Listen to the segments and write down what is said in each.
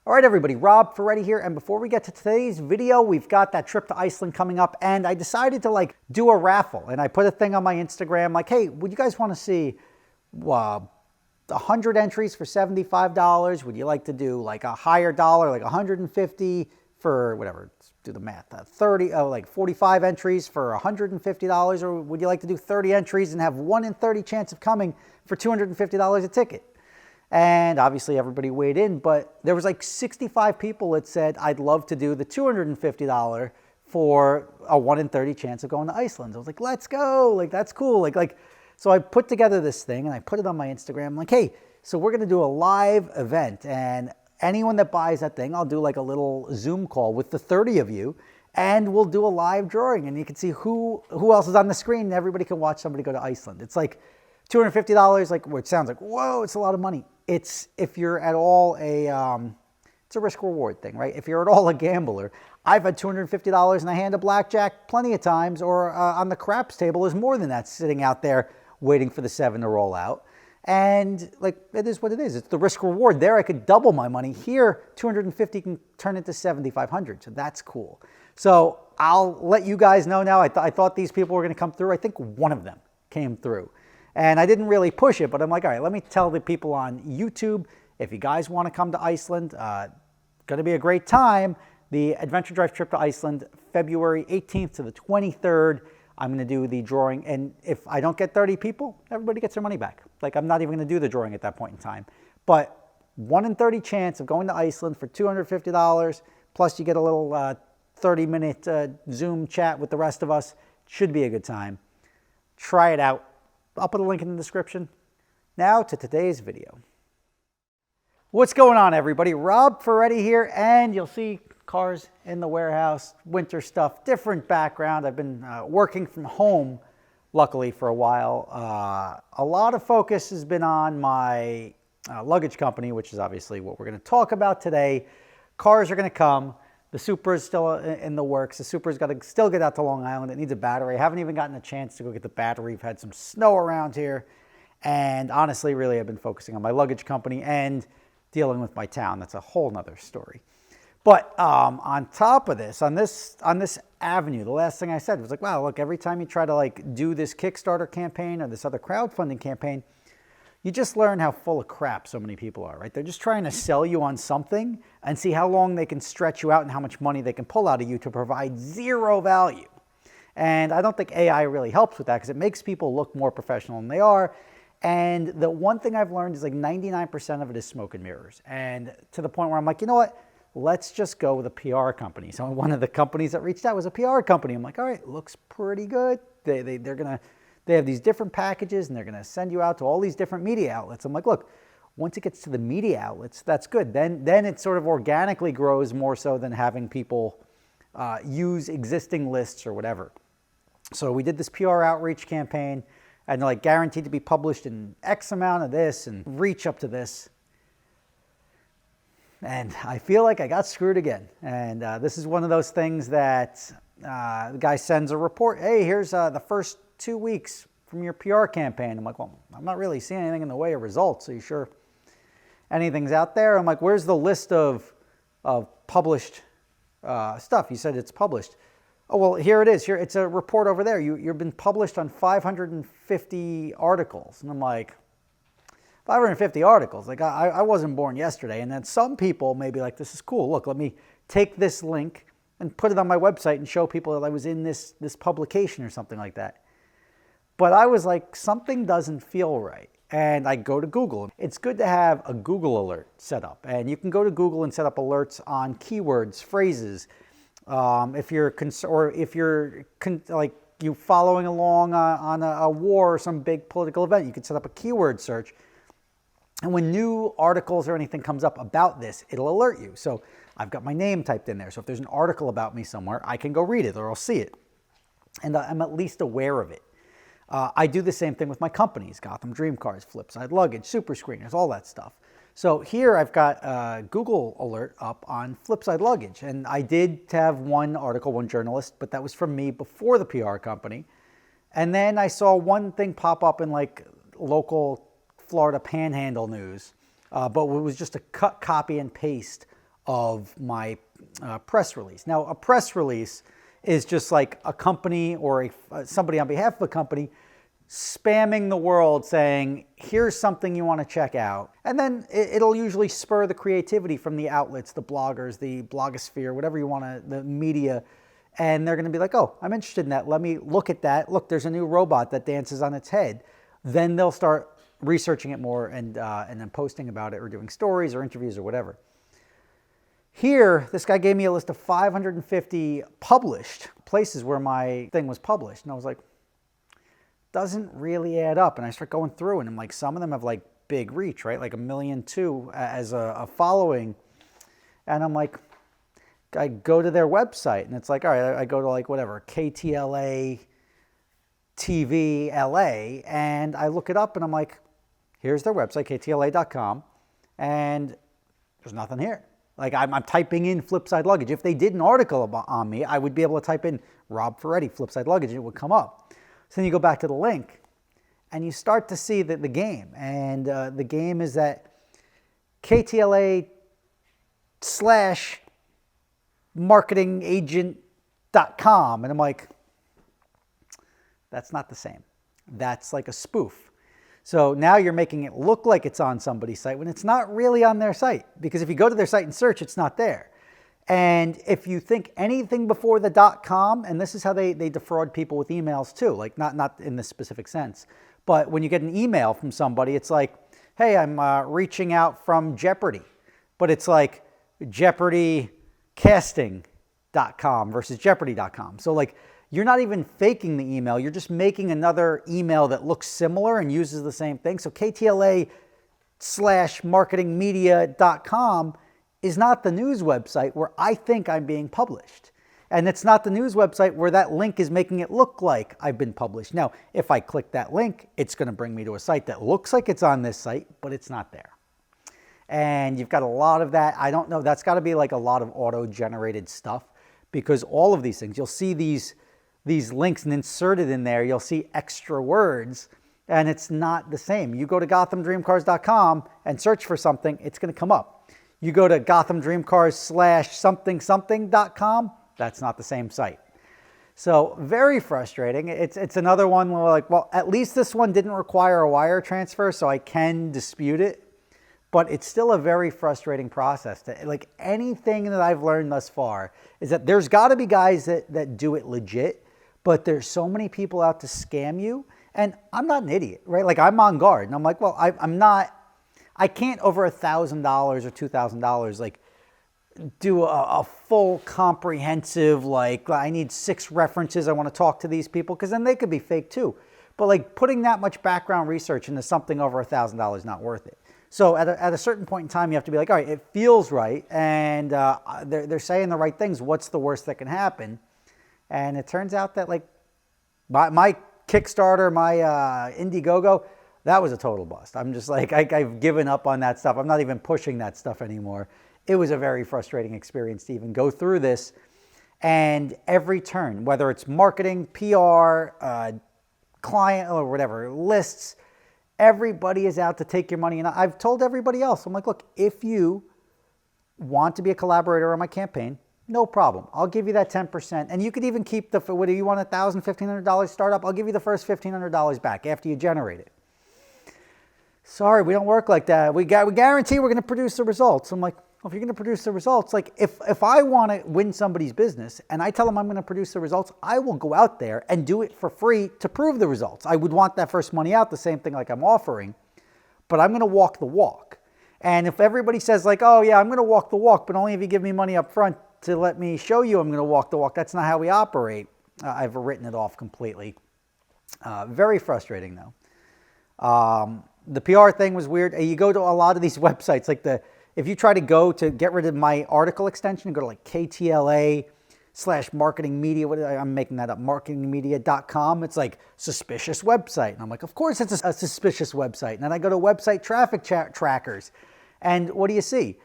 All right, everybody, Rob Ferretti here, and before we get to today's video, we've got that trip to Iceland coming up, and I decided to do a raffle, and I put a thing on my Instagram like, hey, would you guys want to see 100 entries for $75? Would you like to do like a higher dollar, like 150 for whatever, let's do the math, 45 entries for $150, or would you like to do 30 entries and have 1 in 30 chance of coming for $250 a ticket? And obviously everybody weighed in, but there was like 65 people that said, I'd love to do the $250 for a 1 in 30 chance of going to Iceland. I was like, let's go, like that's cool. So I put together this thing and I put it on my Instagram, like, hey, so we're gonna do a live event, and anyone that buys that thing, I'll do like a little Zoom call with the 30 of you, and we'll do a live drawing, and you can see who else is on the screen, and everybody can watch somebody go to Iceland. It's like $250, which sounds like, whoa, it's a lot of money. It's, if you're at all it's a risk reward thing, right? If you're at all a gambler, I've had $250 in a hand of blackjack plenty of times, or on the craps table is more than that sitting out there waiting for the 7 to roll out. And it is what it is. It's the risk reward. There I could double my money. Here, 250 can turn into 7,500. So that's cool. So I'll let you guys know now. I thought these people were going to come through. I think one of them came through. And I didn't really push it, but I'm like, all right, let me tell the people on YouTube, if you guys want to come to Iceland, going to be a great time. The Adventure Drive trip to Iceland, February 18th to the 23rd. I'm going to do the drawing, and if I don't get 30 people, everybody gets their money back. I'm not even going to do the drawing at that point in time. But 1 in 30 chance of going to Iceland for $250, plus you get a little 30-minute Zoom chat with the rest of us. Should be a good time. Try it out. I'll put a link in the description. Now to today's video. What's going on, everybody? Rob Ferretti here, and you'll see cars in the warehouse, winter stuff, different background. I've been working from home, luckily, for a while. A lot of focus has been on my luggage company, which is obviously what we're going to talk about today. Cars are going to come. The Supra is still in the works. The Supra's got to still get out to Long Island. It needs a battery. I haven't even gotten a chance to go get the battery. We've had some snow around here. And honestly, really, I've been focusing on my luggage company and dealing with my town. That's a whole nother story. But on top of this, on this avenue, the last thing I said was like, wow, look, every time you try to do this Kickstarter campaign or this other crowdfunding campaign, you just learn how full of crap so many people are, right? They're just trying to sell you on something and see how long they can stretch you out and how much money they can pull out of you to provide zero value. And I don't think AI really helps with that, because it makes people look more professional than they are. And the one thing I've learned is 99% of it is smoke and mirrors. And to the point where I'm like, you know what? Let's just go with a PR company. So one of the companies that reached out was a PR company. I'm like, all right, looks pretty good. They have these different packages, and they're going to send you out to all these different media outlets. I'm like, look, once it gets to the media outlets, that's good. Then it sort of organically grows more so than having people use existing lists or whatever. So we did this PR outreach campaign, and they're guaranteed to be published in X amount of this and reach up to this. And I feel like I got screwed again. And this is one of those things that the guy sends a report. Hey, here's the first 2 weeks from your PR campaign. I'm like, well, I'm not really seeing anything in the way of results. Are you sure anything's out there? I'm like, where's the list of published stuff? You said it's published. Oh, well, here it is. Here, it's a report over there. You've been published on 550 articles. And I'm like, 550 articles? I wasn't born yesterday. And then some people may be like, this is cool. Look, let me take this link and put it on my website and show people that I was in this publication or something like that. But I was like, something doesn't feel right. And I go to Google. It's good to have a Google alert set up. And you can go to Google and set up alerts on keywords, phrases. If you're you following along on a war or some big political event, you can set up a keyword search. And when new articles or anything comes up about this, it'll alert you. So I've got my name typed in there. So if there's an article about me somewhere, I can go read it or I'll see it. And I'm at least aware of it. I do the same thing with my companies, Gotham Dream Cars, Flipside Luggage, Super Screeners, all that stuff. So here I've got a Google alert up on Flipside Luggage. And I did have one article, one journalist, but that was from me before the PR company. And then I saw one thing pop up in local Florida Panhandle news, but it was just a cut, copy, and paste of my press release. Now, a press release is just like a company or somebody on behalf of a company spamming the world saying, here's something you want to check out. And then it'll usually spur the creativity from the outlets, the bloggers, the blogosphere, whatever you want to, the media. And they're going to be like, oh, I'm interested in that. Let me look at that. Look, there's a new robot that dances on its head. Then they'll start researching it more and then posting about it or doing stories or interviews or whatever. Here, this guy gave me a list of 550 published places where my thing was published. And I was like, doesn't really add up. And I start going through and I'm like, some of them have like big reach, right? Like 1.2 million as a following. And I'm like, I go to their website and it's like, all right, I go to like whatever, KTLA TV LA, and I look it up and I'm like, here's their website, ktla.com, and there's nothing here. Like I'm typing in Flipside Luggage. If they did an article on me, I would be able to type in Rob Ferretti, Flipside Luggage, and it would come up. So then you go back to the link and you start to see the game. And the game is that KTLA/marketingagent.com. And I'm like, that's not the same. That's like a spoof. So now you're making it look like it's on somebody's site when it's not really on their site. Because if you go to their site and search, it's not there. And if you think anything before the .com, and this is how they defraud people with emails too, like not in this specific sense, but when you get an email from somebody, it's like, hey, I'm reaching out from Jeopardy. But it's like jeopardycasting.com versus jeopardy.com. So like, you're not even faking the email. You're just making another email that looks similar and uses the same thing. So KTLA/marketingmedia.com is not the news website where I think I'm being published. And it's not the news website where that link is making it look like I've been published. Now, if I click that link, it's going to bring me to a site that looks like it's on this site, but it's not there. And you've got a lot of that. I don't know. That's got to be like a lot of auto-generated stuff, because all of these things, you'll see these links and inserted in there, you'll see extra words, and it's not the same. You go to GothamDreamCars.com and search for something, it's going to come up. You go to GothamDreamCars/something.com, that's not the same site. So very frustrating. It's another one where like, well, at least this one didn't require a wire transfer, so I can dispute it. But it's still a very frustrating process. Like anything that I've learned thus far is that there's got to be guys that do it legit, but there's so many people out to scam you. And I'm not an idiot, right? Like I'm on guard. And I'm like, well, I can't over $1,000 or $2,000 like do a full comprehensive, like I need 6 references. I want to talk to these people, because then they could be fake too. But like putting that much background research into something over $1,000 is not worth it. So at a certain point in time, you have to be like, all right, it feels right, and they're saying the right things. What's the worst that can happen? And it turns out that like my Kickstarter, my Indiegogo, that was a total bust. I'm just like, I've given up on that stuff. I'm not even pushing that stuff anymore. It was a very frustrating experience to even go through this. And every turn, whether it's marketing, PR, client, or whatever, lists, everybody is out to take your money. And I've told everybody else, I'm like, look, if you want to be a collaborator on my campaign, no problem. I'll give you that 10%. And you could even keep the, what do you want, $1,000, $1,500 startup? I'll give you the first $1,500 back after you generate it. Sorry, we don't work like that. We guarantee we're going to produce the results. I'm like, well, if you're going to produce the results, like if I want to win somebody's business and I tell them I'm going to produce the results, I will go out there and do it for free to prove the results. I would want that first money out, the same thing like I'm offering, but I'm going to walk the walk. And if everybody says like, oh yeah, I'm going to walk the walk, but only if you give me money up front to let me show you I'm going to walk the walk, that's not how we operate. I've written it off completely. Very frustrating though. The PR thing was weird. You go to a lot of these websites, like if you try to go to get rid of my article extension, go to like KTLA/marketingmedia, I'm making that up, marketingmedia.com. It's like suspicious website. And I'm like, of course it's a suspicious website. And then I go to website traffic trackers. And what do you see?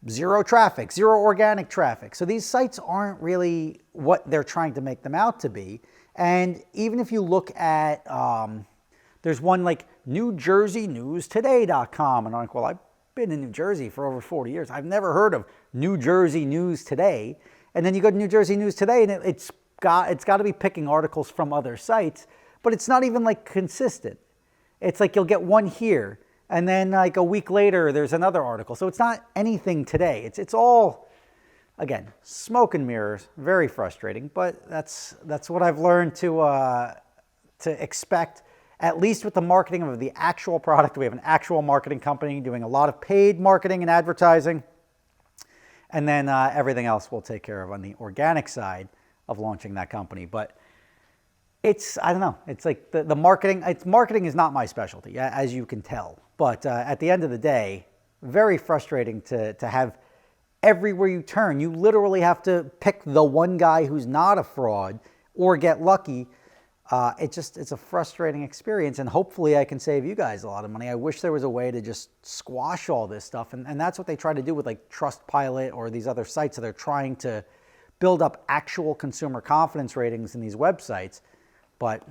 0 traffic, 0 organic traffic. So these sites aren't really what they're trying to make them out to be. And even if you look at, there's one like NewJerseyNewsToday.com. And I'm like, well, I been in New Jersey for over 40 years. I've never heard of New Jersey News Today. And then you go to New Jersey News Today, and it's got to be picking articles from other sites, but it's not even like consistent. It's like you'll get one here, and then like a week later, there's another article. So it's not anything today. It's all, again, smoke and mirrors. Very frustrating, but that's what I've learned to expect. At least with the marketing of the actual product. We have an actual marketing company doing a lot of paid marketing and advertising. And then everything else we'll take care of on the organic side of launching that company. But it's, I don't know, it's like the marketing, marketing is not my specialty, as you can tell. But at the end of the day, very frustrating to have everywhere you turn, you literally have to pick the one guy who's not a fraud or get lucky. It's a frustrating experience, and hopefully I can save you guys a lot of money. I wish there was a way to just squash all this stuff, and that's what they try to do with like Trustpilot or these other sites that are trying to build up actual consumer confidence ratings in these websites. But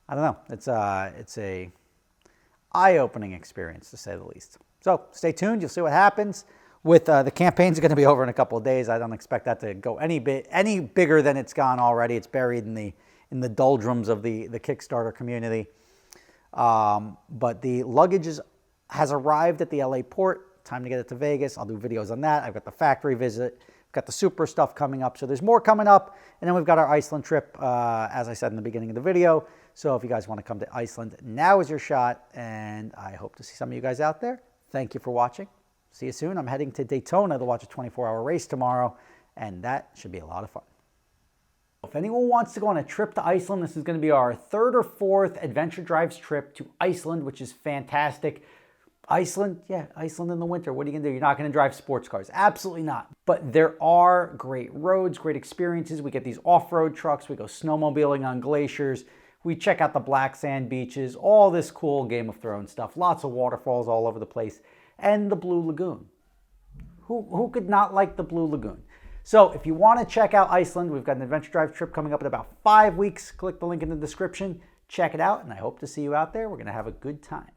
I don't know, it's a eye-opening experience to say the least. So stay tuned, you'll see what happens. With the campaign's going to be over in a couple of days. I don't expect that to go any bigger than it's gone already. It's buried in the doldrums of the Kickstarter community. But the luggage has arrived at the LA port. Time to get it to Vegas. I'll do videos on that. I've got the factory visit. I've got the super stuff coming up. So there's more coming up. And then we've got our Iceland trip, as I said in the beginning of the video. So if you guys want to come to Iceland, now is your shot. And I hope to see some of you guys out there. Thank you for watching. See you soon. I'm heading to Daytona to watch a 24-hour race tomorrow. And that should be a lot of fun. If anyone wants to go on a trip to Iceland, this is going to be our third or fourth Adventure Drives trip to Iceland, which is fantastic. Iceland, yeah, Iceland in the winter. What are you going to do? You're not going to drive sports cars. Absolutely not. But there are great roads, great experiences. We get these off-road trucks. We go snowmobiling on glaciers. We check out the black sand beaches, all this cool Game of Thrones stuff. Lots of waterfalls all over the place. And the Blue Lagoon. Who could not like the Blue Lagoon? So if you want to check out Iceland, we've got an Adventure Drive trip coming up in about 5 weeks. Click the link in the description. Check it out, and I hope to see you out there. We're going to have a good time.